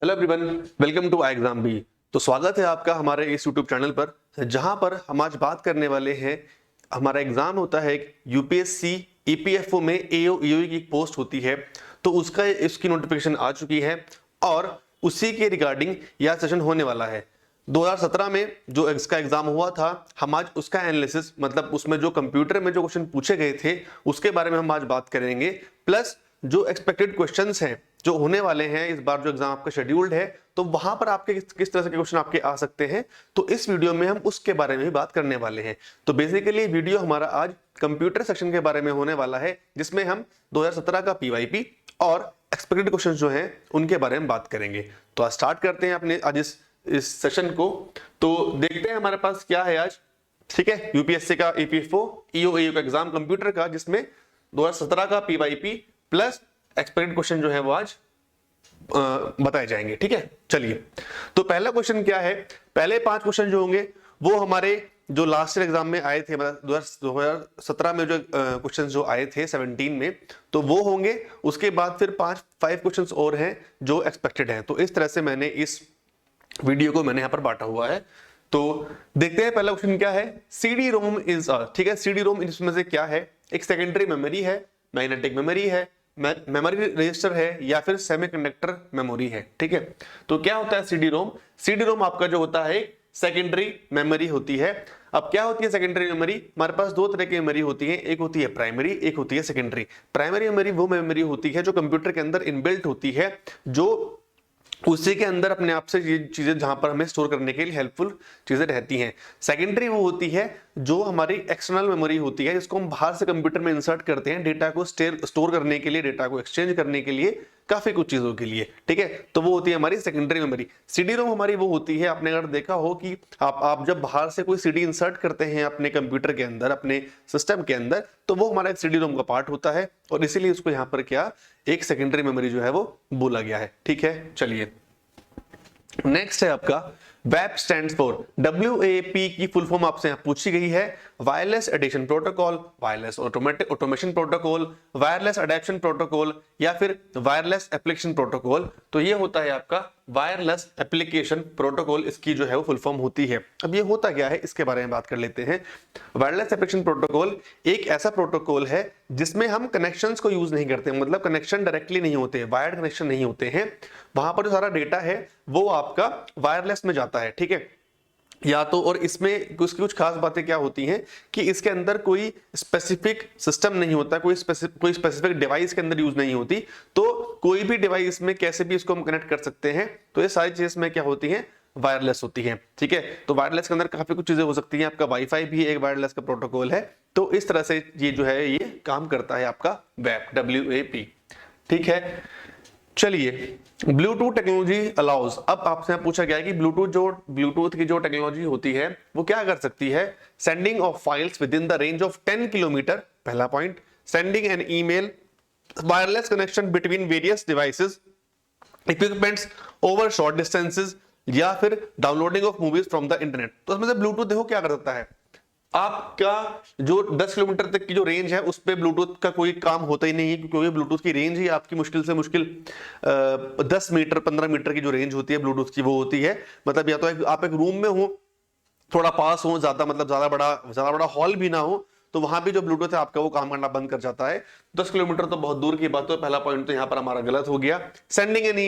Hello everyone, welcome to I exam B. तो स्वागत है आपका हमारे इस यूट्यूब चैनल पर, जहां पर हम आज बात करने वाले हैं। हमारा एग्जाम होता है यूपीएससी ईपीएफओ में एओ ईओई की एक पोस्ट होती है, तो इसकी नोटिफिकेशन आ चुकी है और उसी के रिगार्डिंग यह सेशन होने वाला है। 2017 में जो इसका एग्जाम हुआ था, हम आज उसका एनालिसिस मतलब उसमें जो कंप्यूटर में जो क्वेश्चन पूछे गए थे उसके बारे में हम आज बात करेंगे। प्लस जो एक्सपेक्टेड क्वेश्चंस हैं जो होने वाले हैं इस बार जो एग्जाम आपका शेड्यूल्ड है, तो वहां पर आपके किस तरह के क्वेश्चन आपके आ सकते हैं, तो इस वीडियो में हम उसके बारे में भी बात करने वाले हैं। तो बेसिकली वीडियो हमारा आज कंप्यूटर सेक्शन के बारे में होने वाला है, जिसमें हम 2017 का पीवाईपी और एक्सपेक्टेड क्वेश्चन जो हैं उनके बारे में बात करेंगे। तो आज स्टार्ट करते हैं अपने आज इस सेशन को। तो देखते हैं हमारे पास क्या है आज। ठीक है, यूपीएससी का ईपीएफओ ईओ एओ का एग्जाम कंप्यूटर का, जिसमें 2017 का पीवाईपी प्लस एक्सपेक्टेड क्वेश्चन जो है वो आज बताए जाएंगे। ठीक है, चलिए। तो पहला क्वेश्चन क्या है, पहले 5 क्वेश्चन जो होंगे वो हमारे जो लास्ट ईयर एग्जाम में आए थे, मतलब 2017 में जो क्वेश्चन जो आए थे 17 में, तो वो होंगे। उसके बाद फिर 5 क्वेश्चन और हैं जो एक्सपेक्टेड हैं। तो इस तरह से मैंने इस वीडियो को यहाँ पर बांटा हुआ है। तो देखते हैं पहला क्वेश्चन क्या है। सीडी रोम इज ठीक है, सीडी रोम इसमें से क्या है, एक सेकेंडरी मेमोरी है, मैग्नेटिक मेमोरी है, मेमोरी रजिस्टर है, या फिर सेमीकंडक्टर मेमोरी है। ठीक है, तो क्या होता है सीडी रोम। सीडी रोम आपका जो होता है सेकेंडरी मेमोरी होती है। अब क्या होती है सेकेंडरी मेमोरी, हमारे पास 2 तरह की मेमोरी होती है, एक होती है प्राइमरी, एक होती है सेकेंडरी। प्राइमरी मेमोरी वो मेमोरी होती है जो कंप्यूटर के अंदर इनबिल्ट होती है, जो उसी के अंदर अपने आप से ये चीजें जहां पर हमें स्टोर करने के लिए हेल्पफुल चीजें रहती हैं। सेकेंडरी वो होती है जो हमारी एक्सटर्नल मेमोरी होती है, जिसको हम बाहर से कंप्यूटर में इंसर्ट करते हैं डेटा को स्टोर करने के लिए, डेटा को एक्सचेंज करने के लिए, काफी कुछ चीजों के लिए। ठीक है, तो वो होती है हमारी सेकेंडरी मेमोरी। सीडी रोम हमारी वो होती है, आपने अगर देखा हो कि आप जब बाहर से कोई सीडी इंसर्ट करते हैं अपने कंप्यूटर के अंदर, अपने सिस्टम के अंदर, तो वो हमारा एक सीडी रोम का पार्ट होता है, और इसीलिए उसको यहाँ पर क्या एक सेकेंडरी मेमोरी जो है वो बोला गया है। ठीक है, चलिए नेक्स्ट है आपका वेब स्टैंड्स फॉर। WAP की फुल फॉर्म आपसे यहां पूछी गई है। Wireless addition protocol, wireless automation protocol, wireless adaption protocol, या फिर वायरलेस एप्लीकेशन प्रोटोकॉल। तो ये होता है आपका वायरलेस एप्लीकेशन प्रोटोकॉल, इसकी जो है वो फुल फॉर्म होती है। अब ये होता क्या है इसके बारे में बात कर लेते हैं। वायरलेस एप्लीकेशन प्रोटोकॉल एक ऐसा प्रोटोकॉल है जिसमें हम कनेक्शंस को यूज नहीं करते, मतलब कनेक्शन डायरेक्टली नहीं होते, वायर्ड कनेक्शन नहीं होते हैं। वहां पर जो सारा डेटा है वो आपका वायरलेस में जाता है। ठीक है, या तो, और इसमें कुछ खास बातें क्या होती हैं कि इसके अंदर कोई स्पेसिफिक सिस्टम नहीं होता, कोई स्पेसिफिक डिवाइस के अंदर यूज नहीं होती, तो कोई भी डिवाइस में कैसे भी इसको हम कनेक्ट कर सकते हैं। तो ये सारी चीजें में क्या होती हैं, वायरलेस होती हैं। ठीक है, तो वायरलेस के अंदर काफी कुछ चीजें हो सकती हैं। आपका वाईफाई भी एक वायरलेस का प्रोटोकॉल है। तो इस तरह से ये जो है ये काम करता है आपका वेब, WAP। ठीक है, चलिए ब्लूटूथ टेक्नोलॉजी अलाउज। अब आपसे पूछा गया है कि ब्लूटूथ की जो टेक्नोलॉजी होती है वो क्या कर सकती है। Sending of files within the range of 10 kilometre, पहला पॉइंट। Sending an email, wireless connection between various devices, equipments over short distances, या फिर downloading of movies from the internet. तो इसमें से ब्लूटूथ देखो क्या कर सकता है। आपका जो 10 किलोमीटर तक की जो रेंज है उस पे ब्लूटूथ का कोई काम होता ही नहीं है, क्योंकि ब्लूटूथ की रेंज ही आपकी मुश्किल से मुश्किल 10 मीटर 15 मीटर की जो रेंज होती है ब्लूटूथ की वो होती है। मतलब या तो आप एक रूम में हो, थोड़ा पास हो, ज्यादा मतलब ज्यादा बड़ा हॉल भी ना हो, तो वहां भी जो ब्लूटूथ है आपका वो काम करना बंद कर जाता है। 10 किलोमीटर तो बहुत दूर की बात है। पहला पॉइंट तो यहाँ पर हमारा गलत हो गया। सेंडिंग एन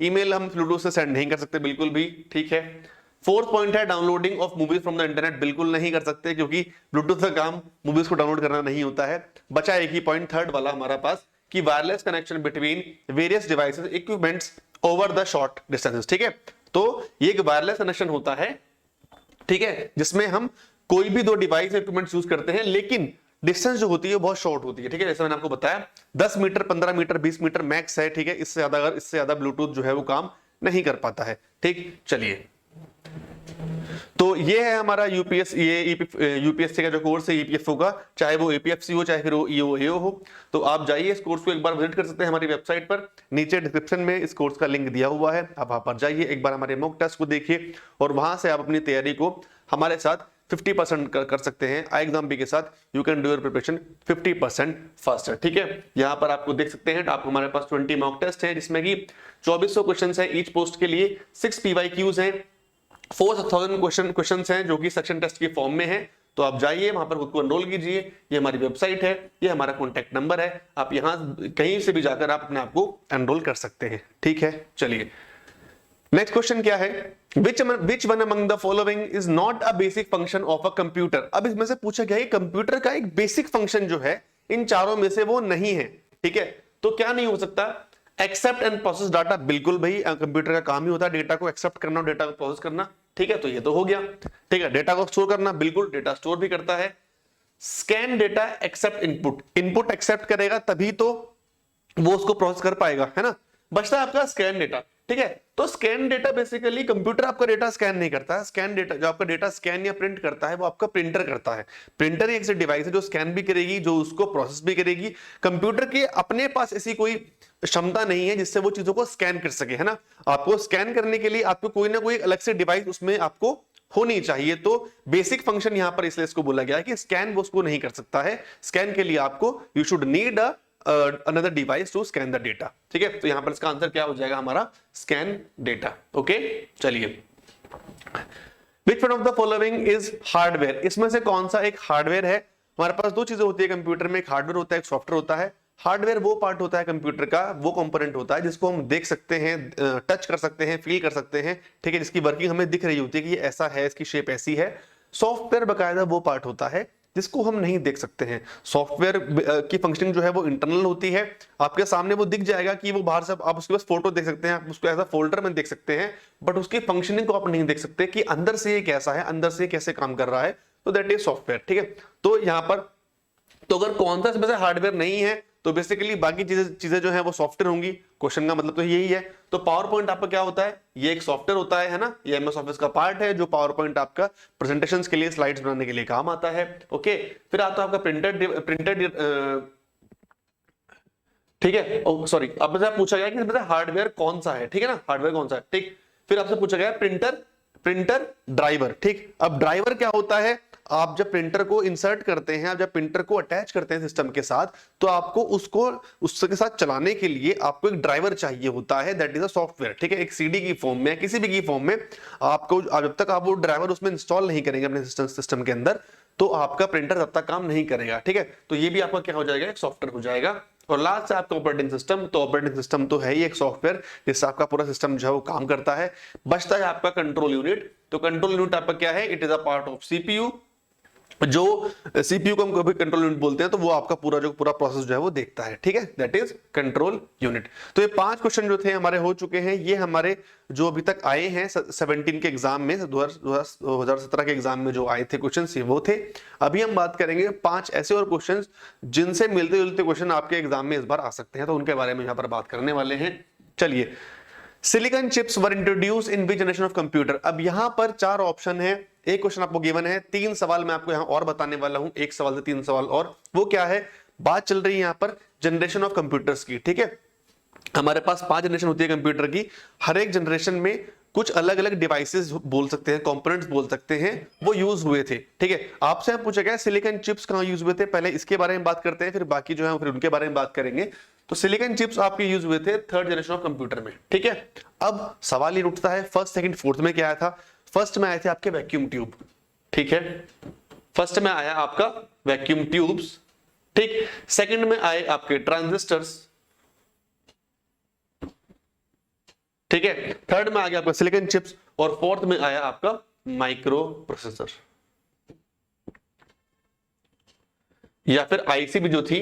ईमेल हम ब्लूटूथ से सेंड नहीं कर सकते बिल्कुल भी। ठीक है, 4th पॉइंट है downloading of movies from the internet, बिल्कुल नहीं कर सकते, क्योंकि ब्लूटूथ का काम मूवीज को डाउनलोड करना नहीं होता है। बचा एक ही पॉइंट 3rd वाला हमारा पास कि wireless connection between various devices, equipments over the short distances. ठीक है, तो ये एक वायरलेस कनेक्शन होता है, ठीक है, जिसमें हम कोई भी 2 डिवाइस इक्विपमेंट्स यूज करते हैं, लेकिन डिस्टेंस जो होती है बहुत शॉर्ट होती है। ठीक है, जैसे मैंने आपको बताया 10 मीटर 15 मीटर 20 मीटर मैक्स है। ठीक है, इससे ज्यादा ब्लूटूथ जो है वो काम नहीं कर पाता है। ठीक, चलिए, तो ये है हमारा यूपीएससी का जो कोर्स है ईपीएफओ का, चाहे वो एपीएफसी हो चाहे फिर वो ईओ एओ हो। तो आप जाइए इस कोर्स को एक बार विजिट कर सकते हैं हमारी वेबसाइट पर, नीचे डिस्क्रिप्शन में इस कोर्स का लिंक दिया हुआ है। आप वहां पर जाइए, एक बार हमारे मॉक टेस्ट को देखिए और वहां से आप अपनी तैयारी को हमारे साथ 50% कर सकते हैं। आई एग्जाम बी के साथ you can do your preparation 50% faster. ठीक है, यहाँ पर आपको देख सकते हैं, आप हमारे पास 20 मॉक टेस्ट है जिसमें कि 2400 क्वेश्चन है ईच पोस्ट के लिए, 6 PYQs हैं, 4000 क्वेश्चन हैं जो कि सेक्शन टेस्ट के फॉर्म में है। तो आप जाइए वहां पर खुद को एनरोल कीजिए। ये हमारी वेबसाइट है, ये हमारा कॉन्टैक्ट नंबर है, आप यहाँ कहीं से भी जाकर आप अपने आप को एनरोल कर सकते हैं। ठीक है, चलिए नेक्स्ट क्वेश्चन क्या है, which one among the following is not a basic function of a computer. अब इसमें से पूछा गया है कंप्यूटर का एक बेसिक फंक्शन जो है इन चारों में से वो नहीं है। ठीक है, तो क्या नहीं हो सकता, एक्सेप्ट एंड प्रोसेस डाटा। बिल्कुल भाई, कंप्यूटर का काम ही होता है डेटा को एक्सेप्ट करना और डेटा को प्रोसेस करना। ठीक है, तो ये तो हो गया। ठीक है, डेटा को स्टोर करना, बिल्कुल डेटा स्टोर भी करता है। Scan data accept input, input accept करेगा तभी तो वो उसको प्रोसेस कर पाएगा, है ना। बचता है आपका स्कैन डेटा। ठीक है, तो स्कैन डेटा बेसिकली कंप्यूटर आपका डेटा स्कैन नहीं करता है। स्कैन डेटा जो आपका डेटा स्कैन या प्रिंट करता है वो आपका प्रिंटर करता है। प्रिंटर एक ऐसी डिवाइस है जो स्कैन भी करेगी, जो उसको प्रोसेस भी करेगी। कंप्यूटर के अपने पास ऐसी कोई क्षमता नहीं है जिससे वो चीजों को स्कैन कर सके, है ना। आपको स्कैन करने के लिए आपको कोई ना कोई अलग से डिवाइस उसमें आपको होनी चाहिए। तो बेसिक फंक्शन यहां पर इसलिए इसको बोला गया है कि स्कैन वो उसको नहीं कर सकता है। स्कैन के लिए आपको you should need another device to scan the data। ठीक है, तो यहां पर इसका आंसर क्या हो जाएगा हमारा, स्कैन डेटा। ओके, चलिए which one of the following is hardware, इसमें से कौन सा एक हार्डवेयर है। हमारे पास दो चीजें होती है कंप्यूटर में, एक हार्डवेयर होता है, एक सॉफ्टवेयर होता है। हार्डवेयर वो पार्ट होता है कंप्यूटर का, वो कंपोनेंट होता है जिसको हम देख सकते हैं, टच कर सकते हैं, फील कर सकते हैं। ठीक है, जिसकी वर्किंग हमें दिख रही होती है कि ये ऐसा है, इसकी शेप ऐसी है। सॉफ्टवेयर बकायदा वो पार्ट होता है जिसको हम नहीं देख सकते हैं। सॉफ्टवेयर की फंक्शनिंग जो है वो इंटरनल होती है, आपके सामने वो दिख जाएगा कि वो बाहर से आप उसके पास फोटो देख सकते हैं, आप उसको एज अ फोल्डर में देख सकते हैं, बट उसकी फंक्शनिंग को आप नहीं देख सकते कि अंदर से ये कैसा है, अंदर से कैसे काम कर रहा है। तो दैट इज सॉफ्टवेयर। ठीक है, तो यहाँ पर तो अगर कौन सा इसमें से हार्डवेयर नहीं है तो बेसिकली बाकी चीजें जो है वो सॉफ्टवेयर होंगी। क्वेश्चन का मतलब तो यही है। तो पावर पॉइंट आपका क्या होता है, ये एक सॉफ्टवेयर होता है ना, ये एमएस ऑफिस का पार्ट है जो पावर पॉइंट आपका प्रेजेंटेशंस के लिए, स्लाइड्स बनाने के लिए काम आता है। ओके, फिर आता है आपका प्रिंटेड ठीक है, सॉरी, अब से पूछा गया कि इसमें से हार्डवेयर कौन सा है। ठीक है ना, हार्डवेयर कौन सा है। ठीक, फिर आपसे पूछा गया प्रिंटर ड्राइवर। ठीक, अब ड्राइवर क्या होता है, आप जब प्रिंटर को इंसर्ट करते हैं, आप जब प्रिंटर को अटैच करते हैं सिस्टम के साथ, तो आपको उसको उसके साथ चलाने के लिए आपको एक ड्राइवर चाहिए होता है, दैट इज अ सॉफ्टवेयर। ठीक है, एक सीडी की फॉर्म में, किसी भी की फॉर्म में आपको, जब तक आप वो ड्राइवर उसमें इंस्टॉल नहीं करेंगे अपने सिस्टम के अंदर, तो आपका प्रिंटर तब तक काम नहीं करेगा। ठीक है, तो ये भी आपका क्या हो जाएगा, एक सॉफ्टवेयर हो जाएगा। और लास्ट है आपका ऑपरेटिंग सिस्टम। तो ऑपरेटिंग सिस्टम तो है ही एक सॉफ्टवेयर जिससे आपका पूरा सिस्टम जो है वो काम करता है। बचता है आपका कंट्रोल यूनिट। तो कंट्रोल यूनिट आपका क्या है, it is a part of CPU. जो सीपीयू को हम कभी कंट्रोल यूनिट बोलते हैं, तो वो आपका पूरा प्रोसेस जो है वो देखता है। ठीक है, दैट इज कंट्रोल यूनिट। तो ये 5 क्वेश्चन जो थे हमारे हो चुके हैं। ये हमारे जो अभी तक आए हैं 17 के एग्जाम में, 2017 के एग्जाम में जो आए थे क्वेश्चन, वो थे। अभी हम बात करेंगे 5 ऐसे और क्वेश्चन जिनसे मिलते जुलते क्वेश्चन आपके एग्जाम में इस बार आ सकते हैं, तो उनके बारे में यहाँ पर बात करने वाले हैं। चलिए, silicon chips were introduce in which generation of computer. अब यहां पर 4 ऑप्शन है, एक क्वेश्चन आपको गिवन है, 3 सवाल मैं आपको यहां और बताने वाला हूं, एक सवाल से 3 सवाल और। वो क्या है, बात चल रही है यहां पर जनरेशन ऑफ कंप्यूटर्स की। ठीक है, हमारे पास 5 जनरेशन होती है कंप्यूटर की। हर एक जनरेशन में कुछ अलग अलग डिवाइसेस बोल सकते हैं, कंपोनेंट्स बोल सकते हैं, वो यूज हुए थे। ठीक है, आपसे हम पूछा गया सिलिकॉन चिप्स कहां यूज हुए थे, पहले इसके बारे में बात करते हैं, फिर बाकी जो है फिर उनके बारे में बात करेंगे। तो सिलिकॉन चिप्स आपके यूज हुए थे 3rd जनरेशन ऑफ कंप्यूटर में। ठीक है, अब सवाल ये उठता है, 1st, 2nd, 4th में क्या आया था। फर्स्ट में आए थे आपके वैक्यूम ट्यूब। ठीक है, फर्स्ट में आया आपका वैक्यूम ट्यूब्स। ठीक, सेकंड में आए आपके ट्रांजिस्टर्स। ठीक है, थर्ड में आ गया आपका सिलिकॉन चिप्स, और 4th में आया आपका माइक्रो प्रोसेसर, या फिर आईसी भी जो थी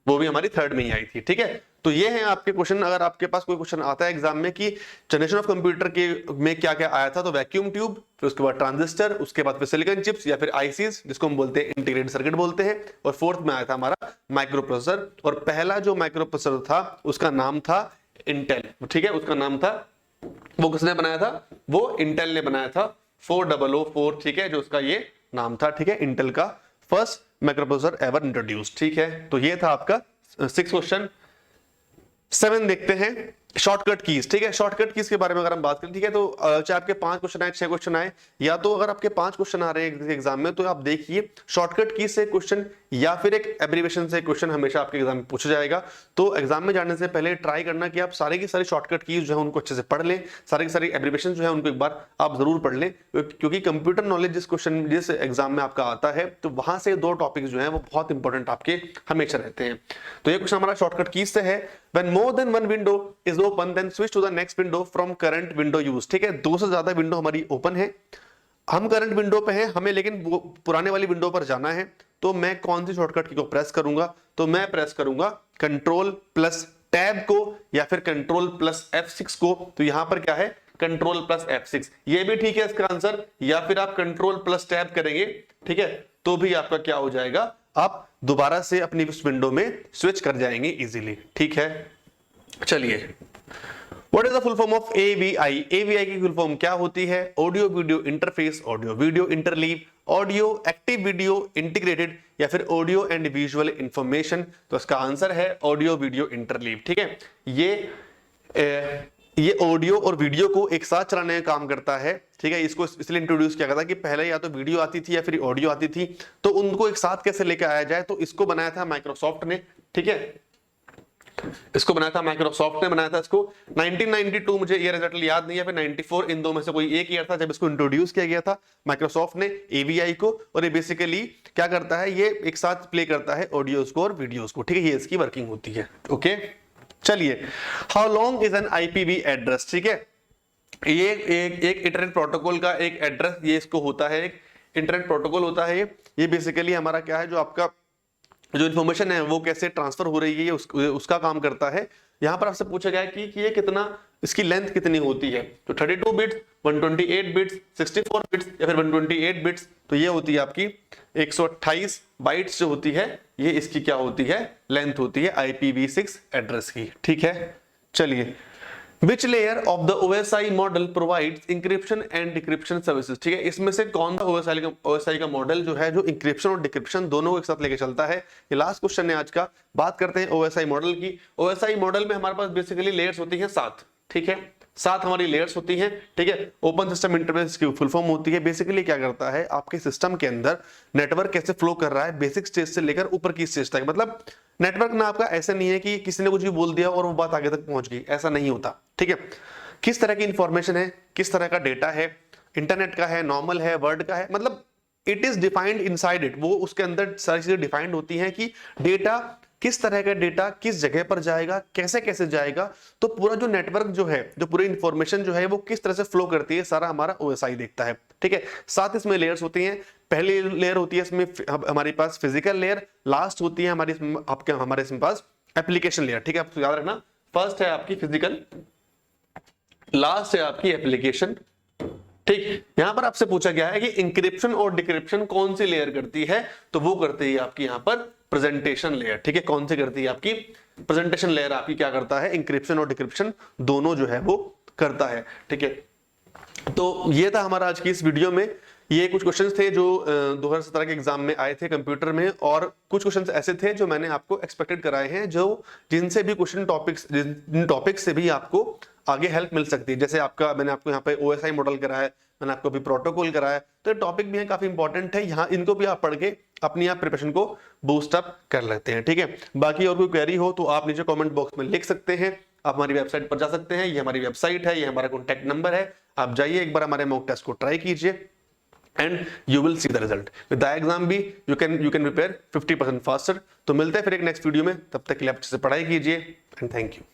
वो भी हमारी 3rd में ही आई थी। ठीक है, तो ये है आपके क्वेश्चन। अगर आपके पास कोई क्वेश्चन आता है एग्जाम में कि जनरेशन ऑफ कंप्यूटर के में क्या क्या आया था, तो वैक्यूम ट्यूब, फिर उसके बाद ट्रांजिस्टर, उसके बाद फिर सिलिकॉन चिप्स या फिर आईसीज जिसको हम बोलते हैं इंटीग्रेटेड सर्किट बोलते हैं, और 4th में आया था हमारा माइक्रो प्रोसेसर। और पहला जो माइक्रो प्रोसेसर था उसका नाम था इंटेल। ठीक है, उसका नाम था, वो किसने बनाया था, वो इंटेल ने बनाया था, 4004। ठीक है, जो उसका ये नाम था। ठीक है, इंटेल का फर्स्ट माइक्रोप्रोसेसर एवर इंट्रोड्यूस्ड। ठीक है, तो ये था आपका 6 क्वेश्चन। 7 देखते हैं। शॉर्टकट कीज, ठीक है। शॉर्टकट कीज के बारे में अगर हम बात करें, ठीक है, तो चाहे आपके 5 क्वेश्चन आए 6 क्वेश्चन आए, या तो अगर आपके 5 क्वेश्चन आ रहे हैं एग्जाम में, तो आप देखिए शॉर्टकट कीज से क्वेश्चन या फिर एक एब्रिविएशन से क्वेश्चन हमेशा आपके एग्जाम में पूछा जाएगा। तो एग्जाम में जाने से पहले ट्राई करना कि आप सारी की सारी शॉर्टकट कीज जो है उनको अच्छे से पढ़ लें, सारी की सारी एब्रिविएशन जो है उनको एक बार आप जरूर पढ़ लें, क्योंकि कंप्यूटर नॉलेज जिस एग्जाम में आपका आता है, तो वहां से 2 टॉपिक जो है वो बहुत इंपॉर्टेंट आपके हमेशा रहते हैं। तो ये क्वेश्चन हमारा शॉर्टकट कीज से है। When more than one window is open, then switch to the next window from current window use, ठीक है। 2 से ज्यादा विंडो हमारी ओपन है, हम करंट विंडो पे हैं, हमें लेकिन वो पुराने वाली विंडो पर जाना है, तो मैं कौन सी शॉर्टकट की को प्रेस करूंगा? तो मैं प्रेस करूंगा कंट्रोल प्लस टैब को या फिर कंट्रोल प्लस F6 को। तो यहां पर क्या है? कंट्रोल प्लस F6, ये भी ठीक है इसका आंसर, या फिर आप कंट्रोल प्लस टैब करेंगे, ठीक है, तो भी आपका क्या हो जाएगा? आप दोबारा से अपनी उस विंडो में स्विच कर जाएंगे इजीली, ठीक है। चलिए, what is the full form of AVI? AVI की फुल फॉर्म क्या होती है? Audio video interface, audio video interleave, audio active video integrated, या फिर ऑडियो एंड विजुअल इंफॉर्मेशन। तो इसका आंसर है ऑडियो वीडियो इंटरलीव, ठीक है। ये ऑडियो और वीडियो को एक साथ चलाने का काम करता है, ठीक है। इसको इसलिए इंट्रोड्यूस किया गया था कि पहले या तो वीडियो आती थी या फिर ऑडियो आती थी, तो उनको एक साथ कैसे लेकर आया जाए, तो इसको बनाया था माइक्रोसॉफ्ट ने, ठीक है। इसको बनाया था माइक्रोसॉफ्ट ने, बनाया था इसको 1992, मुझे ये रिजल्ट याद नहीं है, फिर 94, इन दो में से कोई एक ईयर था जब इसको इंट्रोड्यूस किया गया था माइक्रोसॉफ्ट ने AVI को। और ये बेसिकली क्या करता है? ये एक साथ प्ले करता है ऑडियोज को और वीडियोज को, ठीक है। ये इसकी वर्किंग होती है, ओके। चलिए, how long is an IPv address, ठीक है। ये एक इंटरनेट प्रोटोकॉल का एक एड्रेस, ये इसको होता है, एक इंटरनेट प्रोटोकॉल होता है ये बेसिकली हमारा क्या है, जो आपका जो इन्फॉर्मेशन है वो कैसे ट्रांसफर हो रही है उसका काम करता है। यहां पर आपसे पूछा गया है कि ये कितना, इसकी लेंथ कितनी होती है? तो 32 बिट्स, 128 बिट्स, 64 बिट्स या फिर 128 बिट्स। तो ये होती है आपकी 128 बाइट्स जो होती है, ये इसकी क्या होती है? लेंथ होती है IPv6 एड्रेस की, ठीक है। चलिए, Which layer of the OSI model provides encryption and decryption services, ठीक है। इसमें से कौन सा OSI का मॉडल जो है, जो इंक्रिप्शन और डिक्रिप्शन दोनों को एक साथ लेके चलता है? ये लास्ट क्वेश्चन है आज का। बात करते हैं OSI मॉडल की। OSI मॉडल में हमारे पास बेसिकली लेयर्स होती हैं 7, ठीक है। 7 हमारी लेयर्स होती हैं, ठीक है। ओपन सिस्टम इंटरफेस की फुल फॉर्म होती है, बेसिकली क्या करता है, आपके सिस्टम के अंदर नेटवर्क कैसे फ्लो कर रहा है बेसिक स्टेज से लेकर ऊपर की स्टेज तक। मतलब नेटवर्क ना आपका ऐसा नहीं है कि किसी ने कुछ भी बोल दिया और वो बात आगे तक पहुंच गई, ऐसा नहीं होता, ठीक है। किस तरह की इंफॉर्मेशन है, किस तरह का डेटा है, इंटरनेट का है, नॉर्मल है, वर्ड का है, मतलब it is defined inside it. वो उसके अंदर सारी चीजें डिफाइंड होती हैं कि डेटा किस तरह का डेटा किस जगह पर जाएगा, कैसे कैसे जाएगा। तो पूरा जो नेटवर्क जो है, जो पूरी इंफॉर्मेशन जो है वो किस तरह से फ्लो करती है, सारा हमारा OSI देखता है, ठीक है। 7 इसमें लेयर्स होती हैं। पहली लेयर होती है इसमें हमारे पास फिजिकल लेयर, लास्ट होती है हमारे इसमें पास एप्लीकेशन लेयर, ठीक है। आपको याद रखना, फर्स्ट है आपकी फिजिकल, लास्ट है आपकी एप्लीकेशन, ठीक। यहां पर आपसे पूछा गया है कि इंक्रिप्शन और डिक्रिप्शन कौन सी लेयर करती है, तो वो करती है आपकी यहां पर प्रेजेंटेशन लेयर, ठीक है। कौन सी करती है? आपकी प्रेजेंटेशन लेयर आपकी क्या करता है? इंक्रिप्शन और डिक्रिप्शन दोनों जो है वो करता है, ठीक है। तो ये था हमारा आज की इस वीडियो में। ये कुछ क्वेश्चंस थे जो 2017 के एग्जाम में आए थे कंप्यूटर में, और कुछ क्वेश्चंस ऐसे थे जो मैंने आपको एक्सपेक्टेड कराए हैं, जो जिनसे भी क्वेश्चन टॉपिक्स से भी आपको आगे हेल्प मिल सकती है। जैसे मैंने आपको यहाँ पे OSI मॉडल कराया है, मैंने आपको अभी प्रोटोकॉल कराया है, तो ये टॉपिक भी है, काफी इंपॉर्टेंट है। यहाँ इनको भी आप पढ़ के अपनी आप प्रिपरेशन को बूस्ट अप कर लेते हैं, ठीक है। बाकी और कोई क्वेरी हो तो आप नीचे कमेंट बॉक्स में लिख सकते हैं, आप हमारी वेबसाइट पर जा सकते हैं, ये हमारी वेबसाइट है, ये हमारा कॉन्टैक्ट नंबर है, आप जाइए एक बार हमारे मॉक टेस्ट को ट्राई कीजिए and you will see the result. With the exam भी you can prepare 50% faster. तो मिलते हैं फिर एक नेक्स्ट वीडियो में, तब तक के लिए आप अच्छे से पढ़ाई कीजिए, and thank you.